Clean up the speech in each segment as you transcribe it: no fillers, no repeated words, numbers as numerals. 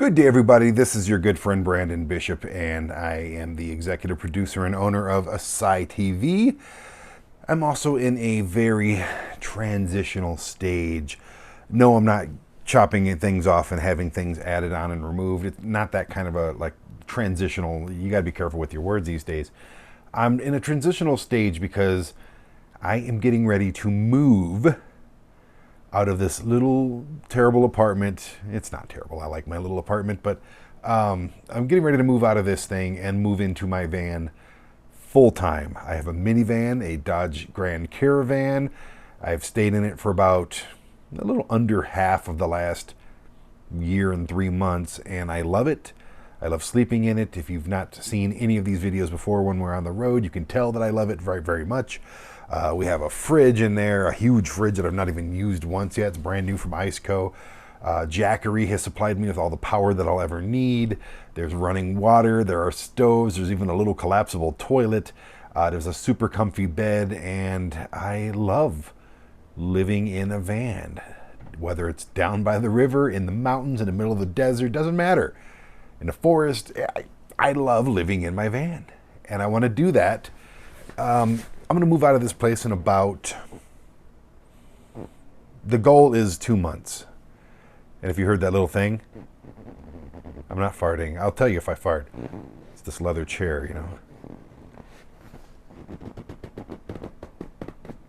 Good day, everybody. This is your good friend Brandon Bishop, and I am the executive producer and owner of Asai TV. I'm also in a very transitional stage. No, I'm not chopping things off and having things added on and removed. It's not that kind of a transitional. You got to be careful with your words these days. I'm in a transitional stage because I am getting ready to move out of this little terrible apartment. It's not terrible. I like my little apartment, but I'm getting ready to move out of this thing and move into my van full time. I have a minivan, a Dodge Grand Caravan. I've stayed in it for about a little under half of the last year and 3 months, and I love it. I love sleeping in it. If you've not seen any of these videos before when we're on the road, you can tell that I love it very, very much. We have a fridge in there, a huge fridge that I've not even used once yet. It's brand new from Iceco. Jackery has supplied me with all the power that I'll ever need. There's running water, there are stoves, there's even a little collapsible toilet. There's a super comfy bed, and I love living in a van. Whether it's down by the river, in the mountains, in the middle of the desert, doesn't matter. In the forest, I love living in my van. And I want to do that. I'm going to move out of this place in about, the goal is 2 months. And if you heard that little thing, I'm not farting. I'll tell you if I fart. It's this leather chair, you know.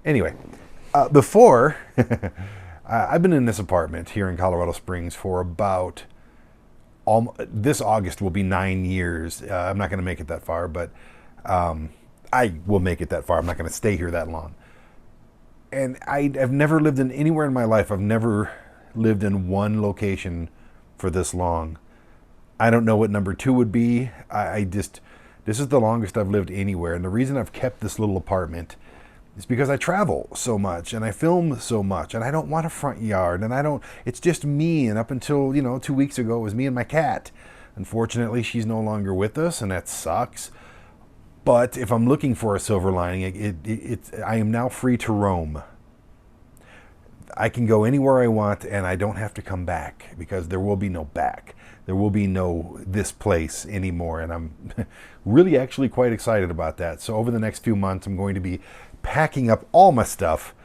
Anyway, before, I've been in this apartment here in Colorado Springs for about, this August will be 9 years. I'm not going to make it that far, but I will make it that far. I'm not going to stay here that long. And I've never lived in anywhere in my life. I've never lived in one location for this long. I don't know what number 2 would be. This is the longest I've lived anywhere. And the reason I've kept this little apartment is because I travel so much and I film so much, and I don't want a front yard, and it's just me. And up until, 2 weeks ago, it was me and my cat. Unfortunately, she's no longer with us, and that sucks. But if I'm looking for a silver lining, I am now free to roam. I can go anywhere I want, and I don't have to come back, because there will be no back. There will be no this place anymore, and I'm really actually quite excited about that. So over the next few months, I'm going to be packing up all my stuff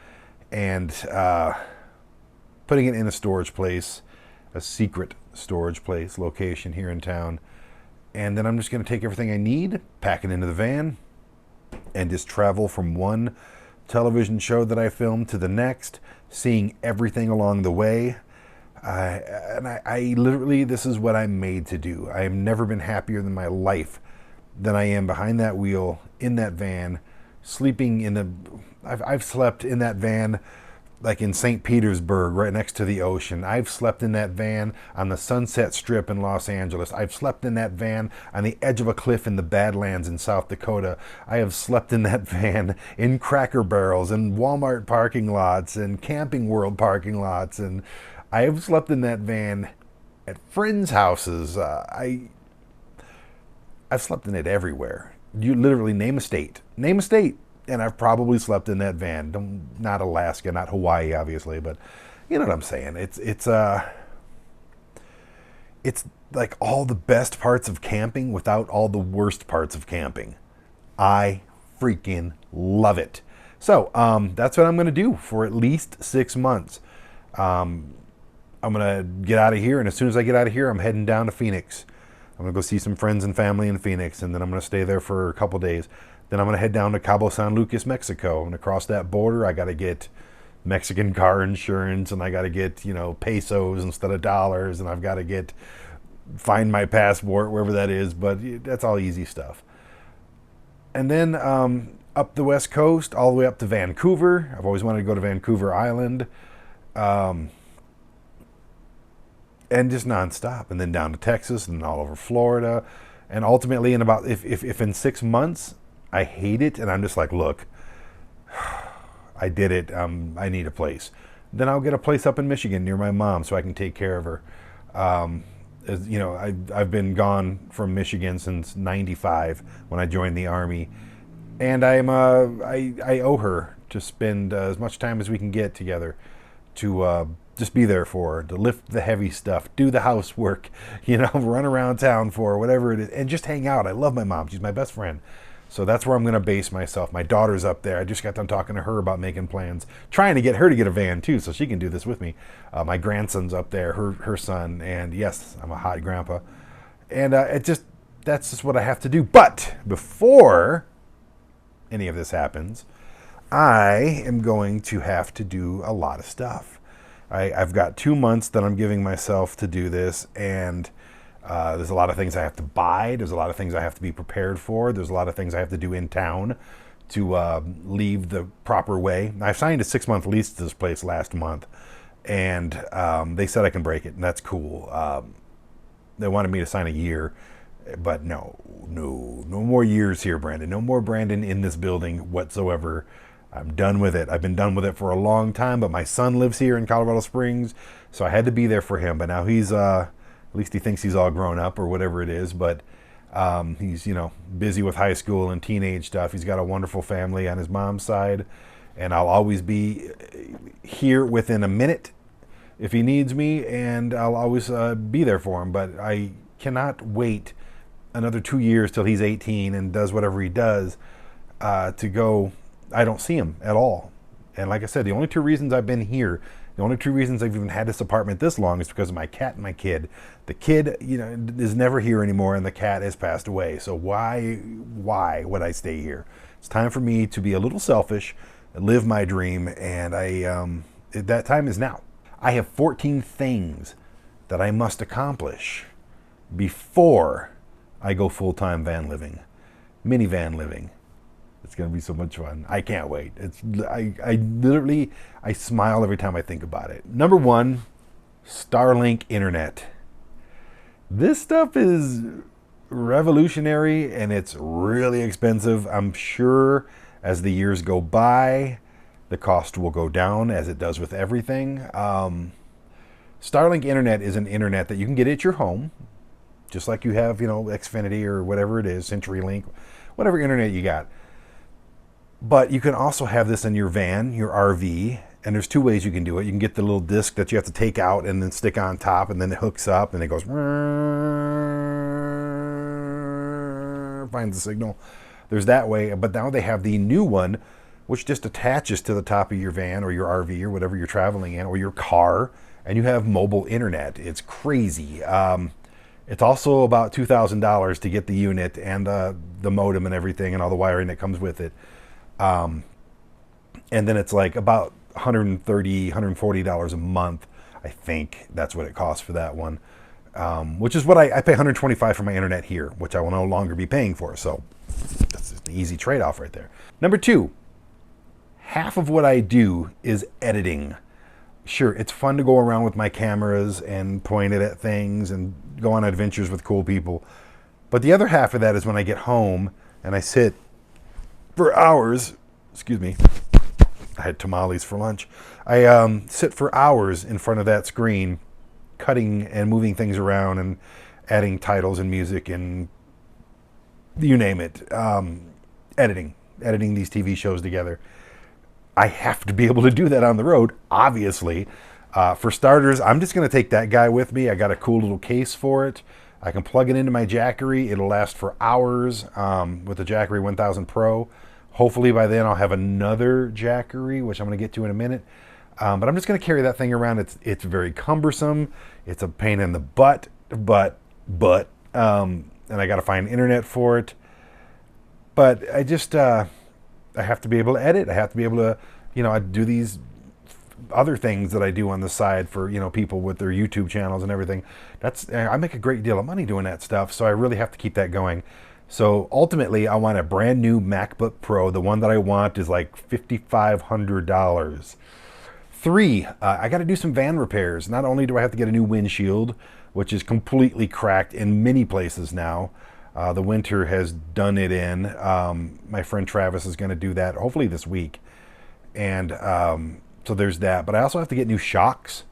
and putting it in a storage place, a secret storage place location here in town. And then I'm just going to take everything I need, pack it into the van, and just travel from one television show that I filmed to the next, seeing everything along the way. I literally, this is what I'm made to do. I have never been happier in my life than I am behind that wheel, in that van, sleeping in the... I've slept in that van like in St. Petersburg, right next to the ocean. I've slept in that van on the Sunset Strip in Los Angeles. I've slept in that van on the edge of a cliff in the Badlands in South Dakota. I have slept in that van in Cracker Barrels and Walmart parking lots and Camping World parking lots. And I have slept in that van at friends' houses. I've slept in it everywhere. You literally name a state. Name a state. And I've probably slept in that van. Not Alaska, not Hawaii, obviously, but you know what I'm saying. It's like all the best parts of camping without all the worst parts of camping. I freaking love it. So that's what I'm going to do for at least 6 months. I'm going to get out of here, and as soon as I get out of here, I'm heading down to Phoenix. I'm going to go see some friends and family in Phoenix, and then I'm going to stay there for a couple days. Then I'm going to head down to Cabo San Lucas, Mexico. And across that border, I got to get Mexican car insurance, and I got to get, pesos instead of dollars, and I've got to find my passport, wherever that is, but that's all easy stuff. And then up the West Coast, all the way up to Vancouver. I've always wanted to go to Vancouver Island. And just nonstop. And then down to Texas and all over Florida. And ultimately, in about, if in 6 months, I hate it, and I'm just like, look, I did it. I need a place. Then I'll get a place up in Michigan near my mom so I can take care of her. I've been gone from Michigan since '95 when I joined the Army, and I owe her to spend as much time as we can get together to just be there for her, to lift the heavy stuff, do the housework, run around town for her, whatever it is, and just hang out. I love my mom. She's my best friend. So that's where I'm going to base myself. My daughter's up there. I just got done talking to her about making plans, trying to get her to get a van too, so she can do this with me. My grandson's up there, her son, and yes, I'm a hot grandpa. And that's just what I have to do. But before any of this happens, I am going to have to do a lot of stuff. I've got 2 months that I'm giving myself to do this, and there's a lot of things I have to buy. There's a lot of things I have to be prepared for. There's a lot of things I have to do in town to leave the proper way. I signed a 6-month lease to this place last month, and they said I can break it, and that's cool. They wanted me to sign a year, but no more years here, Brandon. No more Brandon in this building whatsoever. I'm done with it. I've been done with it for a long time, but my son lives here in Colorado Springs, so I had to be there for him. But now he's, at least he thinks he's all grown up or whatever it is, but he's, busy with high school and teenage stuff. He's got a wonderful family on his mom's side, and I'll always be here within a minute if he needs me, and I'll always be there for him. But I cannot wait another 2 years till he's 18 and does whatever he does to go. I don't see him at all. And like I said, the only 2 reasons I've been here, the only 2 reasons I've even had this apartment this long is because of my cat and my kid. The kid, is never here anymore, and the cat has passed away. So why would I stay here? It's time for me to be a little selfish, live my dream, and that time is now. I have 14 things that I must accomplish before I go full-time van living, minivan living. It's going to be so much fun. I can't wait. I smile every time I think about it. Number 1, Starlink internet. This stuff is revolutionary, and it's really expensive. I'm sure as the years go by, the cost will go down, as it does with everything. Starlink internet is an internet that you can get at your home, just like you have, Xfinity or whatever it is, CenturyLink, whatever internet you got. But you can also have this in your van, your RV, and there's 2 ways you can do it. You can get the little disc that you have to take out and then stick on top, and then it hooks up and it goes, finds the signal. There's that way. But now they have the new one, which just attaches to the top of your van or your RV or whatever you're traveling in, or your car, and you have mobile internet. It's crazy. It's also about $2,000 to get the unit and the modem and everything and all the wiring that comes with it. And then it's like about $130, $140 a month. I think that's what it costs for that one. Which is what I pay $125 for my internet here, which I will no longer be paying for. So that's just an easy trade-off right there. Number 2, half of what I do is editing. Sure, it's fun to go around with my cameras and point it at things and go on adventures with cool people. But the other half of that is when I get home and I sit for hours. Excuse me. I had tamales for lunch. I sit for hours in front of that screen, cutting and moving things around and adding titles and music and you name it. Editing these TV shows together. I have to be able to do that on the road, obviously. For starters, I'm just going to take that guy with me. I got a cool little case for it. I can plug it into my Jackery. It'll last for hours with the Jackery 1000 Pro. Hopefully by then I'll have another Jackery, which I'm going to get to in a minute. But I'm just going to carry that thing around. It's very cumbersome. It's a pain in the butt, and I got to find internet for it. But I just, I have to be able to edit. I have to be able to, I do these other things that I do on the side for, people with their YouTube channels and everything. I make a great deal of money doing that stuff, so I really have to keep that going. So ultimately, I want a brand new MacBook Pro. The one that I want is like $5,500. 3, I got to do some van repairs. Not only do I have to get a new windshield, which is completely cracked in many places now. The winter has done it in. My friend Travis is going to do that hopefully this week. And so there's that. But I also have to get new shocks.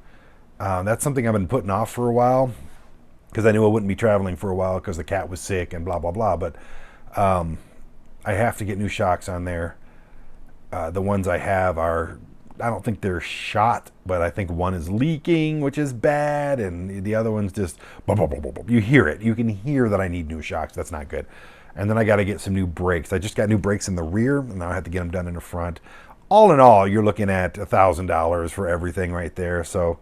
That's something I've been putting off for a while, because I knew I wouldn't be traveling for a while because the cat was sick and blah, blah, blah. But I have to get new shocks on there. The ones I have are I don't think they're shot, but I think one is leaking, which is bad, and the other one's just, you hear it. You can hear that I need new shocks. That's not good. And then I got to get some new brakes. I just got new brakes in the rear, and now I have to get them done in the front. All in all, you're looking at $1,000 for everything right there. So,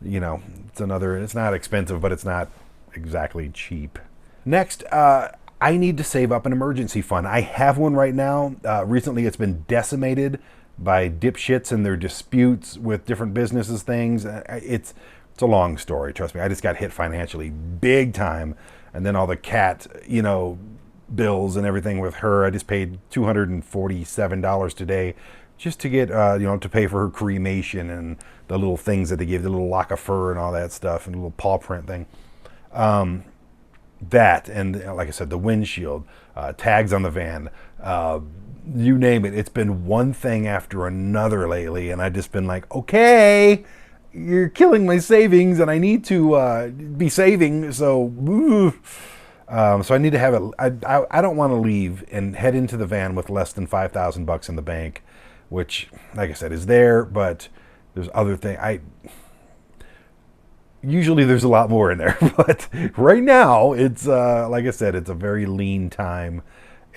you know, it's not expensive, but it's not exactly cheap. Next, I need to save up an emergency fund. I have one right now. Recently, it's been decimated by dipshits and their disputes with different businesses, things. It's a long story, trust me. I just got hit financially big time. And then all the cat, bills and everything with her. I just paid $247 today just to get, to pay for her cremation and the little things that they give, the little lock of fur and all that stuff and the little paw print thing. That, and like I said, the windshield, tags on the van, you name it. It's been one thing after another lately, and I've just been like, okay, you're killing my savings, and I need to be saving, so I need to have it. I don't want to leave and head into the van with less than $5,000 in the bank, which, like I said, is there, but there's other things. Usually there's a lot more in there, but right now it's, like I said, it's a very lean time,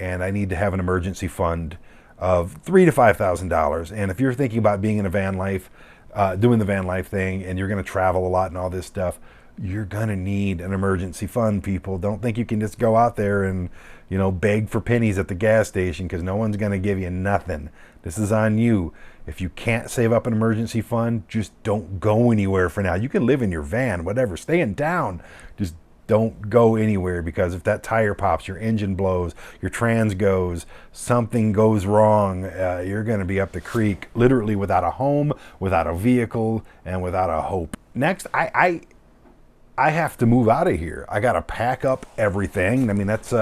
and I need to have an emergency fund of $3,000 to $5,000. And if you're thinking about being in a van life, doing the van life thing, and you're going to travel a lot and all this stuff, you're going to need an emergency fund, people. Don't think you can just go out there and, beg for pennies at the gas station, because no one's going to give you nothing. This is on you. If you can't save up an emergency fund, just don't go anywhere for now. You can live in your van, whatever. Stay in town. Just don't go anywhere, because if that tire pops, your engine blows, your trans goes, something goes wrong, you're going to be up the creek, literally without a home, without a vehicle, and without a hope. Next, I have to move out of here. I got to pack up everything. I mean, that's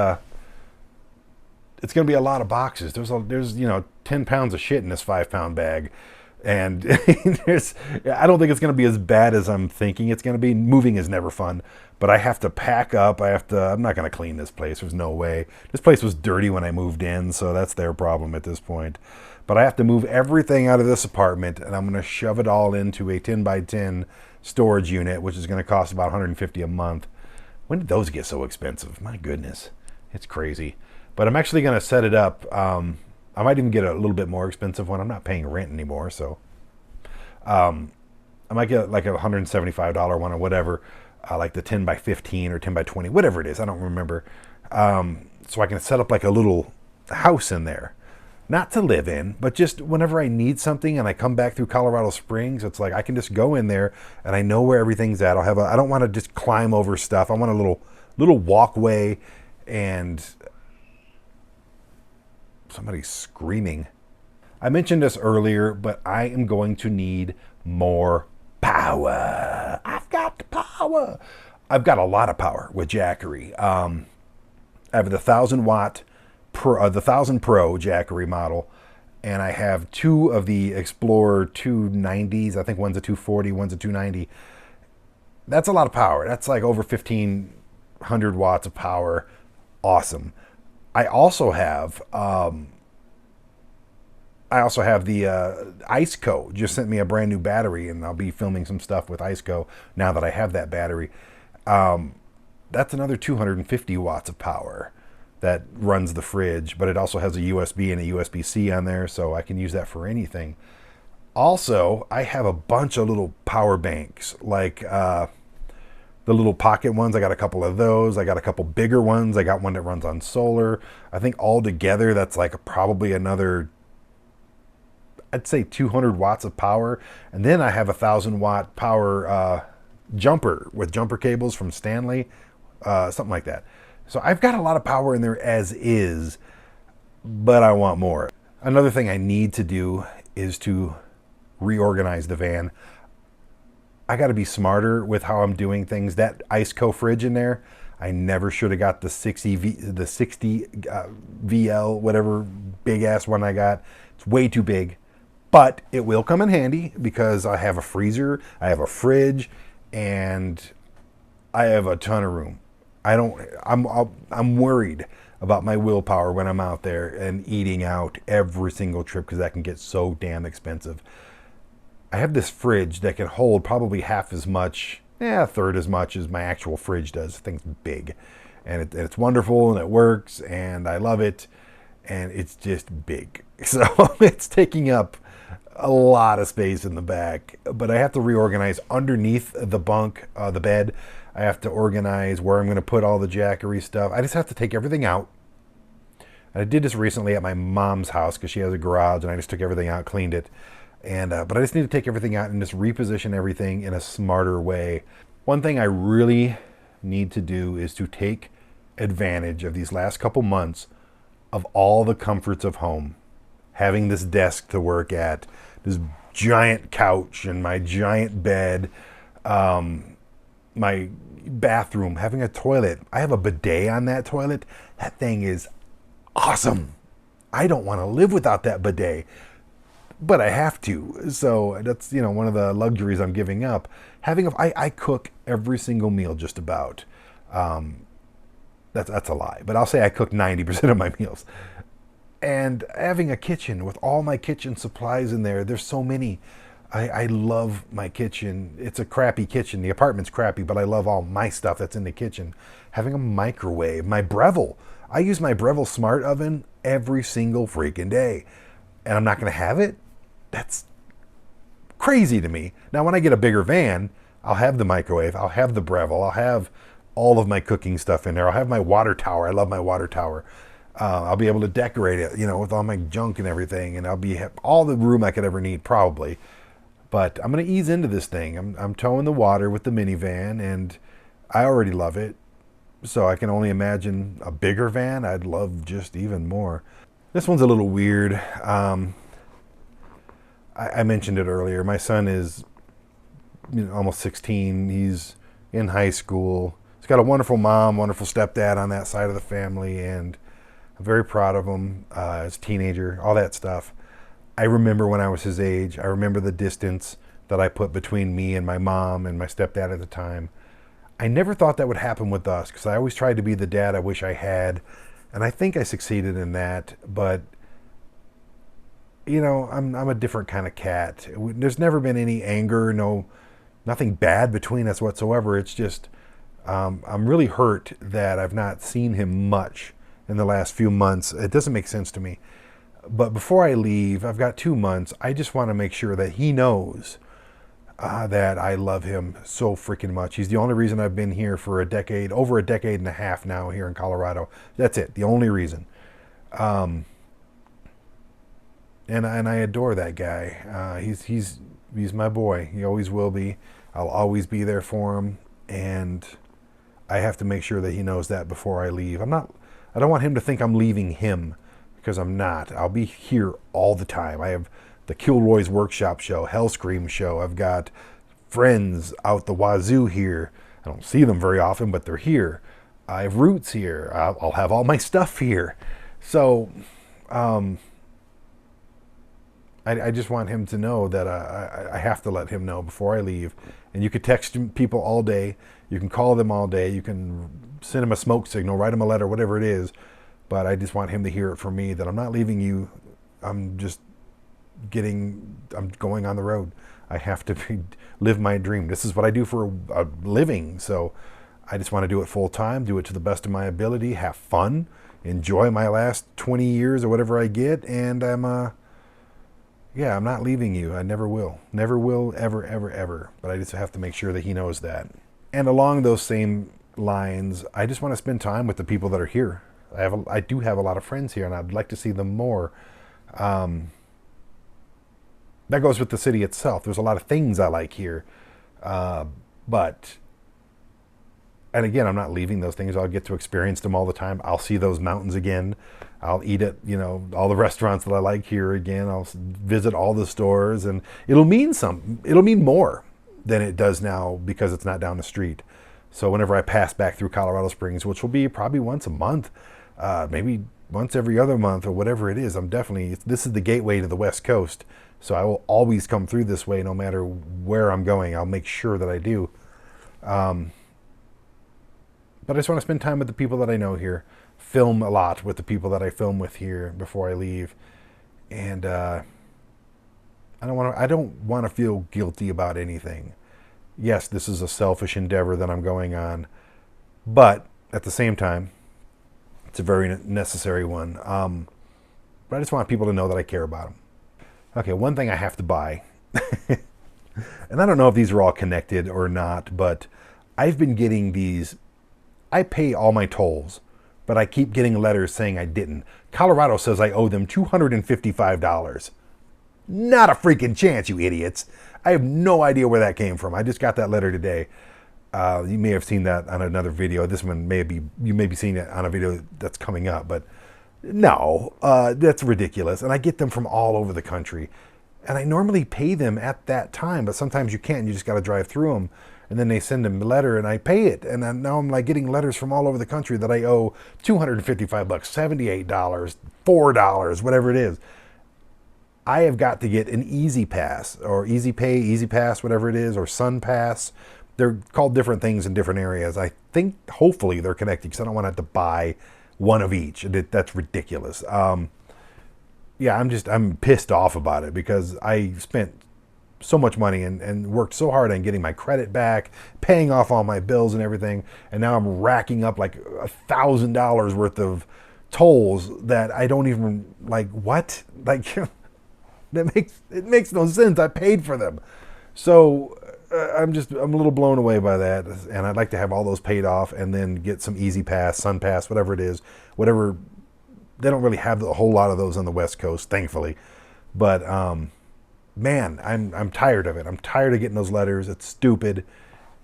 it's going to be a lot of boxes. There's 10 pounds of shit in this 5-pound bag. And I don't think it's going to be as bad as I'm thinking it's going to be. Moving is never fun, but I have to pack up. I'm not going to clean this place. There's no way. This place was dirty when I moved in, so that's their problem at this point. But I have to move everything out of this apartment, and I'm going to shove it all into a 10 by 10 storage unit, which is going to cost about $150 a month. When did those get so expensive? My goodness, it's crazy. But I'm actually going to set it up. I might even get a little bit more expensive one. I'm not paying rent anymore, so I might get like a $175 one or whatever, like the 10 by 15 or 10 by 20, whatever it is. I don't remember. So I can set up like a little house in there, not to live in, but just whenever I need something and I come back through Colorado Springs, it's like I can just go in there and I know where everything's at. I don't want to just climb over stuff. I want a little walkway. And somebody's screaming. I mentioned this earlier, but I am going to need more power. I've got the power. I've got a lot of power with Jackery. I have the 1,000 Pro Jackery model, and I have two of the Explorer 290s. I think one's a 240, one's a 290. That's a lot of power. That's like over 1,500 watts of power. Awesome. I also have the IceCo just sent me a brand new battery, and I'll be filming some stuff with IceCo now that I have that battery. That's another 250 watts of power that runs the fridge, but it also has a USB and a USB-C on there, so I can use that for anything. Also, I have a bunch of little power banks, like the little pocket ones. I got a couple of those. I got a couple bigger ones. I got one that runs on solar. I think all together that's like probably another, I'd say 200 watts of power. And then I have a 1,000 watt power jumper with jumper cables from Stanley, something like that. So I've got a lot of power in there as is, but I want more. Another thing I need to do is to reorganize the van. I got to be smarter with how I'm doing things. That IceCo fridge in there, I never should have got the 60 VL, whatever big ass one I got. It's way too big, but it will come in handy because I have a freezer, I have a fridge, and I have a ton of room. I'm worried about my willpower when I'm out there and eating out every single trip, because that can get so damn expensive. I have this fridge that can hold probably half as much, a third as much as my actual fridge does. The thing's big, and it's wonderful, and it works, and I love it, and it's just big. So it's taking up a lot of space in the back, but I have to reorganize underneath the bunk, the bed. I have to organize where I'm going to put all the jackery stuff. I just have to take everything out. I did this recently at my mom's house because she has a garage, and I just took everything out, cleaned it. And but I just need to take everything out and just reposition everything in a smarter way. One thing I really need to do is to take advantage of these last couple months of all the comforts of home. Having this desk to work at, this giant couch and my giant bed, my bathroom, having a toilet. I have a bidet on that toilet. That thing is awesome. I don't want to live without that bidet, but I have to. So that's, one of the luxuries I'm giving up. I cook every single meal just about. That's a lie, but I'll say I cook 90% of my meals. And having a kitchen with all my kitchen supplies in there, there's so many. I love my kitchen. It's a crappy kitchen. The apartment's crappy, but I love all my stuff that's in the kitchen. Having a microwave, my Breville. I use my Breville smart oven every single freaking day. And I'm not going to have it? That's crazy to me. Now, when I get a bigger van, I'll have the microwave. I'll have the Breville. I'll have all of my cooking stuff in there. I'll have my water tower. I love my water tower. I'll be able to decorate it, with all my junk and everything. And I'll have all the room I could ever need, probably. But I'm going to ease into this thing. I'm towing the water with the minivan, and I already love it. So I can only imagine a bigger van. I'd love just even more. This one's a little weird. I mentioned it earlier. My son is almost 16. He's in high school. He's got a wonderful mom, wonderful stepdad on that side of the family, and I'm very proud of him as a teenager, all that stuff. I remember when I was his age. I remember the distance that I put between me and my mom and my stepdad at the time. I never thought that would happen with us because I always tried to be the dad I wish I had. And I think I succeeded in that. But, I'm a different kind of cat. There's never been any anger, nothing bad between us whatsoever. It's just I'm really hurt that I've not seen him much in the last few months. It doesn't make sense to me. But before I leave, I've got 2 months. I just want to make sure that he knows that I love him so freaking much. He's the only reason I've been here for over a decade and a half now here in Colorado. That's it. The only reason. And I adore that guy. He's my boy. He always will be. I'll always be there for him. And I have to make sure that he knows that before I leave. I don't want him to think I'm leaving him. Because I'm not. I'll be here all the time. I have the Kilroy's Workshop show, Hellscream show. I've got friends out the wazoo here. I don't see them very often, but they're here. I have roots here. I'll have all my stuff here. So I just want him to know that I have to let him know before I leave. And you could text people all day. You can call them all day. You can send them a smoke signal, write them a letter, whatever it is. But I just want him to hear it from me that I'm not leaving you. I'm going on the road. I have to live my dream. This is what I do for a living. So I just want to do it full time, do it to the best of my ability, have fun, enjoy my last 20 years or whatever I get. And I'm not leaving you. I never will. Never will, ever, ever, ever. But I just have to make sure that he knows that. And along those same lines, I just want to spend time with the people that are here. I do have a lot of friends here, and I'd like to see them more. That goes with the city itself. There's a lot of things I like here. But And again, I'm not leaving those things. I'll get to experience them all the time. I'll see those mountains again. I'll eat at, all the restaurants that I like here again. I'll visit all the stores, and it'll mean It'll mean more than it does now because it's not down the street. So whenever I pass back through Colorado Springs, which will be probably once a month, maybe once every other month or whatever it is, this is the gateway to the West Coast. So I will always come through this way no matter where I'm going. I'll make sure that I do. But I just want to spend time with the people that I know here, film a lot with the people that I film with here before I leave. And I I don't want to feel guilty about anything. Yes, this is a selfish endeavor that I'm going on, but at the same time, it's a very necessary one. But I just want people to know that I care about them. Okay, one thing I have to buy, and I don't know if these are all connected or not, but I've been getting these. I pay all my tolls, but I keep getting letters saying I didn't. Colorado says I owe them $255. Not a freaking chance, you idiots. I have no idea where that came from. I just got that letter today. You may have seen that on another video. This one you may be seeing it on a video that's coming up, but no, that's ridiculous. And I get them from all over the country. And I normally pay them at that time, but sometimes you can't. You just got to drive through them. And then they send them a letter and I pay it. And then now I'm like getting letters from all over the country that I owe $255, $78, $4, whatever it is. I have got to get an Easy Pass or Easy Pay, Easy Pass, whatever it is, or Sun Pass. They're called different things in different areas. I think hopefully they're connected because I don't want to have to buy one of each. That's ridiculous. Yeah, I'm pissed off about it because I spent so much money and worked so hard on getting my credit back, paying off all my bills and everything, and now I'm racking up like $1,000 worth of tolls that I don't even like. What? Like it makes no sense. I paid for them, so I'm a little blown away by that, and I'd like to have all those paid off and then get some Easy Pass, Sun Pass, whatever it is, whatever. They don't really have a whole lot of those on the West Coast, thankfully, but man, I'm tired of it. I'm tired of getting those letters. It's stupid.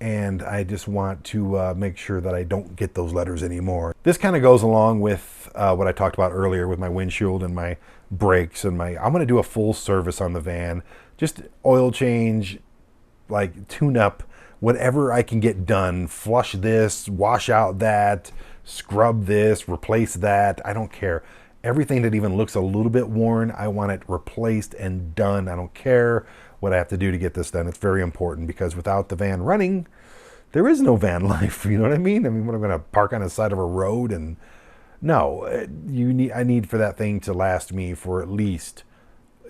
And I just want to make sure that I don't get those letters anymore. This kind of goes along with what I talked about earlier with my windshield and my brakes and I'm going to do a full service on the van. Just oil change, like tune up, whatever I can get done. Flush this, wash out that, scrub this, replace that. I don't care. Everything that even looks a little bit worn, I want it replaced and done. I don't care what I have to do to get this done. It's very important because without the van running, there is no van life. You know what I mean? I mean, what, I'm going to park on the side of a road and no, I need for that thing to last me for at least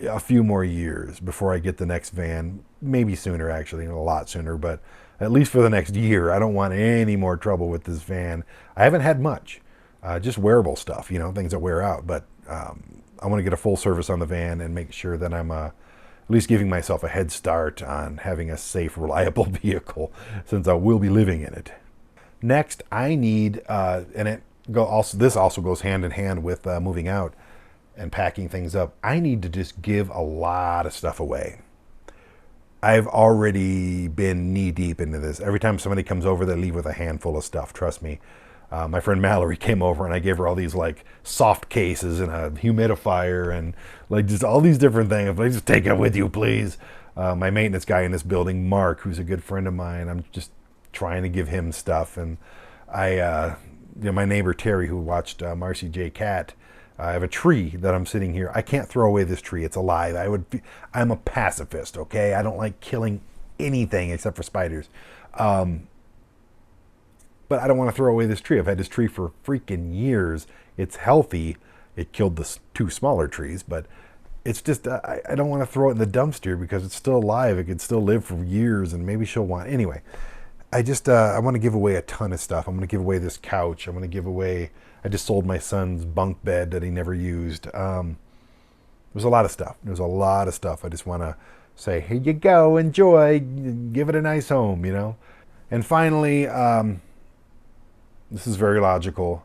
a few more years before I get the next van. Maybe sooner, actually, a lot sooner, but at least for the next year. I don't want any more trouble with this van. I haven't had much. Just wearable stuff, things that wear out. But I want to get a full service on the van and make sure that I'm at least giving myself a head start on having a safe, reliable vehicle since I will be living in it. Next, I need, this also goes hand in hand with moving out and packing things up. I need to just give a lot of stuff away. I've already been knee deep into this. Every time somebody comes over, they leave with a handful of stuff. Trust me. My friend Mallory came over and I gave her all these like soft cases and a humidifier and like just all these different things. Like, just take it with you, please. My maintenance guy in this building, Mark, who's a good friend of mine, I'm just trying to give him stuff. And my neighbor Terry, who watched Marcy J. Cat, I have a tree that I'm sitting here. I can't throw away this tree. It's alive. I'm a pacifist, okay? I don't like killing anything except for spiders. But I don't want to throw away this tree. I've had this tree for freaking years. It's healthy. It killed the two smaller trees, but it's just, I don't want to throw it in the dumpster because it's still alive. It could still live for years and maybe she'll want, anyway. I want to give away a ton of stuff. I'm going to give away this couch. I'm going to give away, I just sold my son's bunk bed that he never used. There's a lot of stuff. I just want to say, here you go, enjoy, give it a nice home, And finally, this is very logical.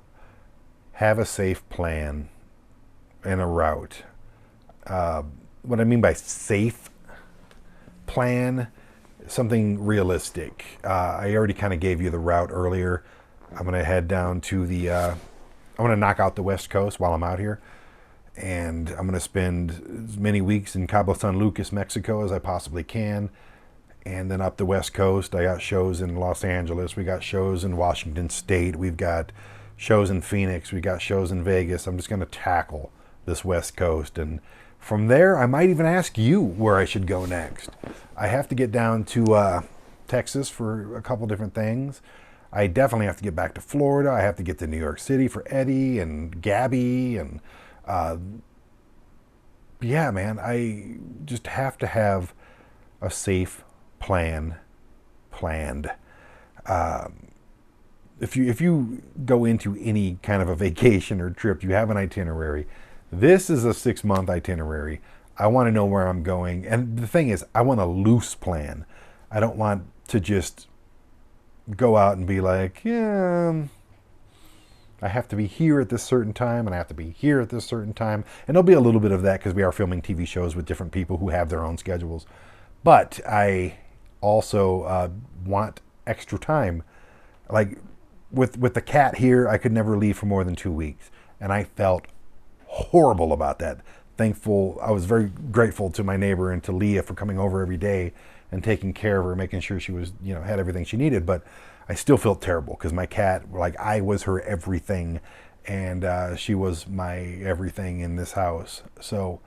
Have a safe plan and a route. What I mean by safe plan, something realistic. I already kind of gave you the route earlier. I'm going to head down to I'm going to knock out the West Coast while I'm out here. And I'm going to spend as many weeks in Cabo San Lucas, Mexico as I possibly can. And then up the West Coast, I got shows in Los Angeles. We got shows in Washington State. We've got shows in Phoenix. We got shows in Vegas. I'm just going to tackle this West Coast. And from there, I might even ask you where I should go next. I have to get down to Texas for a couple different things. I definitely have to get back to Florida. I have to get to New York City for Eddie and Gabby and yeah, man, I just have to have a safe plan planned. If you go into any kind of a vacation or trip, you have an itinerary. This is a 6 month itinerary. I want to know where I'm going, and the thing is, I want a loose plan. I don't want to just go out and be like, yeah, I have to be here at this certain time, and I have to be here at this certain time. And there'll be a little bit of that because we are filming TV shows with different people who have their own schedules. But I also want extra time. Like with the cat here, I could never leave for more than 2 weeks, and I felt horrible about that. Thankful, I was very grateful to my neighbor and to Leah for coming over every day and taking care of her, making sure she was, had everything she needed. But I still felt terrible because my cat, like I was her everything, and she was my everything in this house. So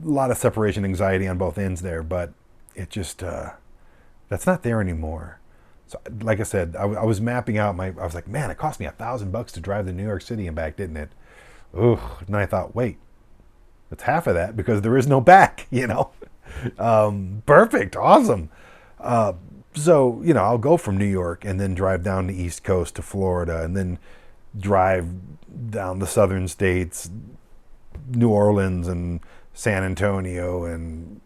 a lot of separation anxiety on both ends there, but it just, that's not there anymore. So, like I said, I was mapping out I was like, man, it cost me $1,000 to drive to New York City and back, didn't it? Ugh. And I thought, wait, it's half of that because there is no back, Perfect. Awesome. So, I'll go from New York and then drive down the East Coast to Florida and then drive down the southern states, New Orleans and San Antonio and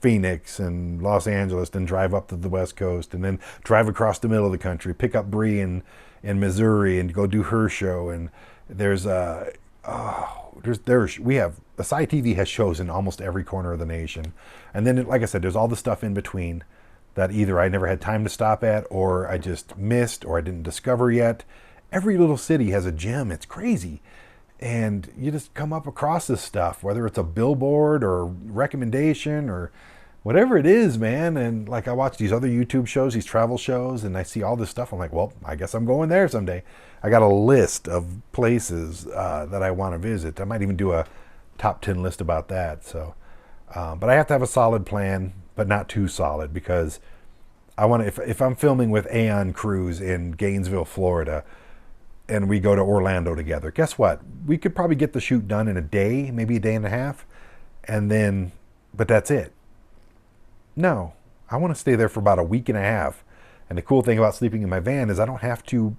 Phoenix and Los Angeles, then drive up to the West Coast and then drive across the middle of the country, pick up Bree in Missouri and go do her show. And there's we have Asai TV has shows in almost every corner of the nation. And then, like I said, there's all the stuff in between that either I never had time to stop at or I just missed or I didn't discover yet. Every little city has a gem. It's crazy. And you just come up across this stuff, whether it's a billboard or recommendation or whatever it is, man. And like I watch these other YouTube shows, these travel shows, and I see all this stuff. I'm like, well, I guess I'm going there someday. I got a list of places that I want to visit. I might even do a top 10 list about that. So, but I have to have a solid plan, but not too solid because I want to, if I'm filming with Aeon Cruise in Gainesville, Florida, and we go to Orlando together, guess what? We could probably get the shoot done in a day, maybe a day and a half, and then, but that's it. No, I want to stay there for about a week and a half. And the cool thing about sleeping in my van is I don't have to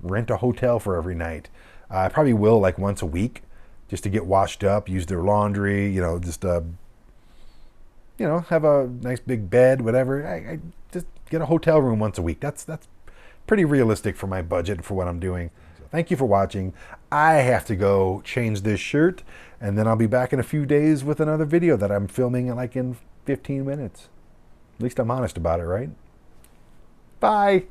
rent a hotel for every night. I probably will like once a week just to get washed up, use their laundry, just, have a nice big bed, whatever. I just get a hotel room once a week. That's pretty realistic for my budget for what I'm doing. So thank you for watching. I have to go change this shirt and then I'll be back in a few days with another video that I'm filming in 15 minutes. At least I'm honest about it, right? Bye.